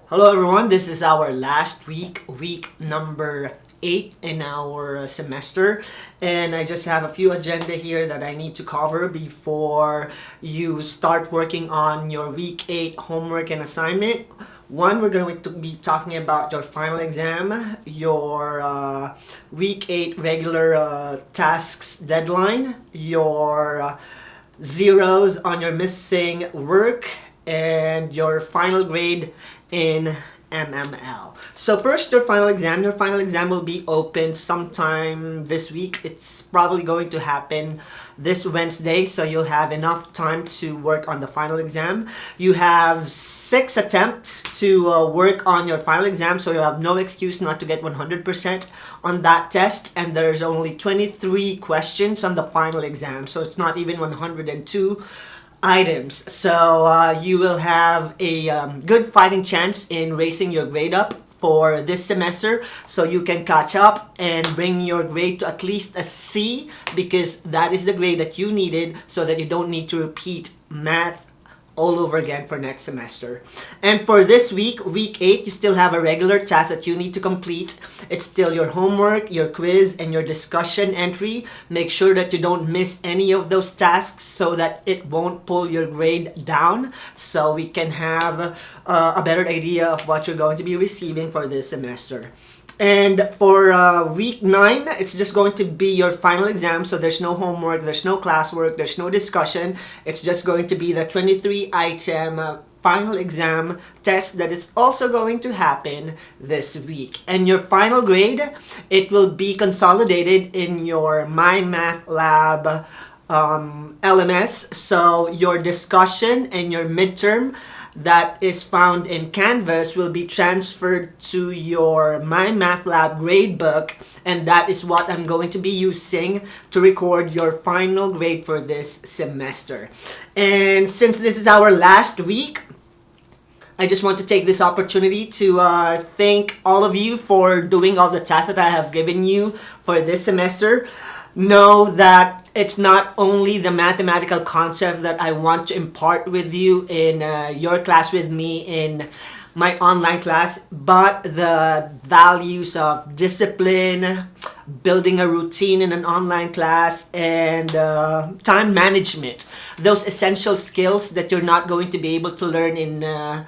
Hello everyone, this is our last week, week number 8 in our semester, and I just have a few agenda here that I need to cover before you start working on your week 8 homework and assignment. One, we're going to be talking about your final exam, your week 8 regular tasks deadline, your zeros on your missing work, and your final grade in MML. So first, your final exam. Your final exam will be open sometime this week. It's probably going to happen this Wednesday, so you'll have enough time to work on the final exam. You have 6 attempts to work on your final exam, so you have no excuse not to get 100% on that test, and there's only 23 questions on the final exam, so it's not even 102 items. So you will have a good fighting chance in raising your grade up for this semester, so you can catch up and bring your grade to at least a C, because that is the grade that you needed so that you don't need to repeat math all over again for next semester. And for this week, week 8, you still have a regular task that you need to complete. It's still your homework, your quiz, and your discussion entry. Make sure that you don't miss any of those tasks so that it won't pull your grade down, so we can have a better idea of what you're going to be receiving for this semester. And for week 9, it's just going to be your final exam, so there's no homework, there's no classwork, there's no discussion. It's just going to be the 23 item final exam test that is also going to happen this week. And your final grade, it will be consolidated in your My Math Lab LMS. So your discussion and your midterm that is found in Canvas will be transferred to your My Math Lab gradebook, and that is what I'm going to be using to record your final grade for this semester. And since this is our last week, I just want to take this opportunity to thank all of you for doing all the tasks that I have given you for this semester. Know that it's not only the mathematical concept that I want to impart with you in your class with me in my online class, but the values of discipline, building a routine in an online class, and time management. Those essential skills that you're not going to be able to learn in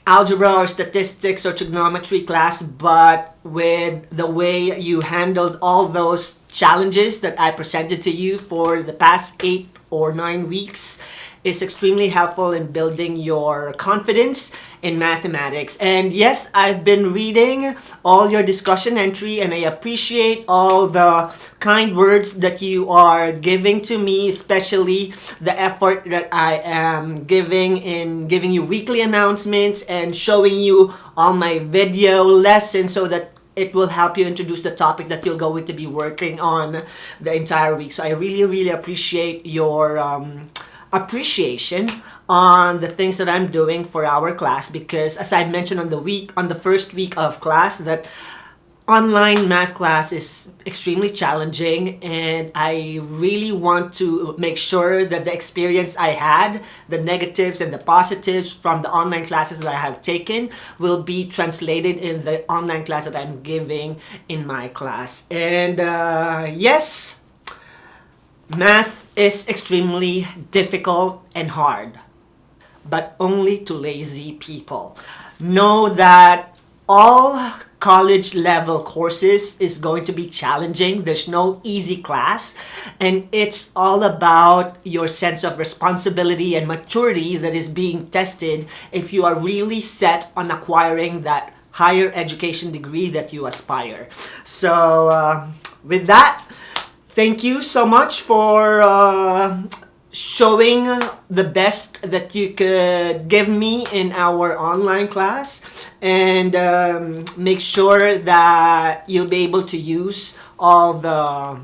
algebra or statistics or trigonometry class, but with the way you handled all those challenges that I presented to you for the past 8 or 9 weeks is extremely helpful in building your confidence in mathematics. And yes, I've been reading all your discussion entry, and I appreciate all the kind words that you are giving to me, especially the effort that I am giving in giving you weekly announcements and showing you all my video lessons so that it will help you introduce the topic that you're going to be working on the entire week. So I really appreciate your appreciation on the things that I'm doing for our class, because as I mentioned on the first week of class, that online math class is extremely challenging, and I really want to make sure that the experience I had, the negatives and the positives from the online classes that I have taken, will be translated in the online class that I'm giving in my class. And yes, math is extremely difficult and hard, but only to lazy people. Know that all college level courses is going to be challenging. There's no easy class, and it's all about your sense of responsibility and maturity that is being tested if you are really set on acquiring that higher education degree that you aspire. So with that, thank you so much for showing the best that you could give me in our online class, and make sure that you'll be able to use all the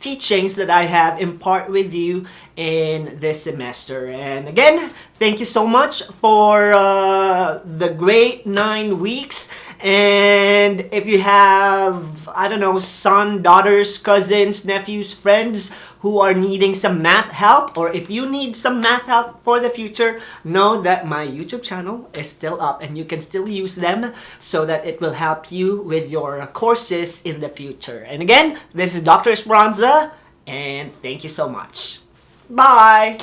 teachings that I have impart with you in this semester. And again, thank you so much for the great 9 weeks, And if you have, I don't know, son, daughters, cousins, nephews, friends who are needing some math help, or if you need some math help for the future, know that my YouTube channel is still up and you can still use them so that it will help you with your courses in the future. And again, this is Dr. Esperanza, and thank you so much. Bye!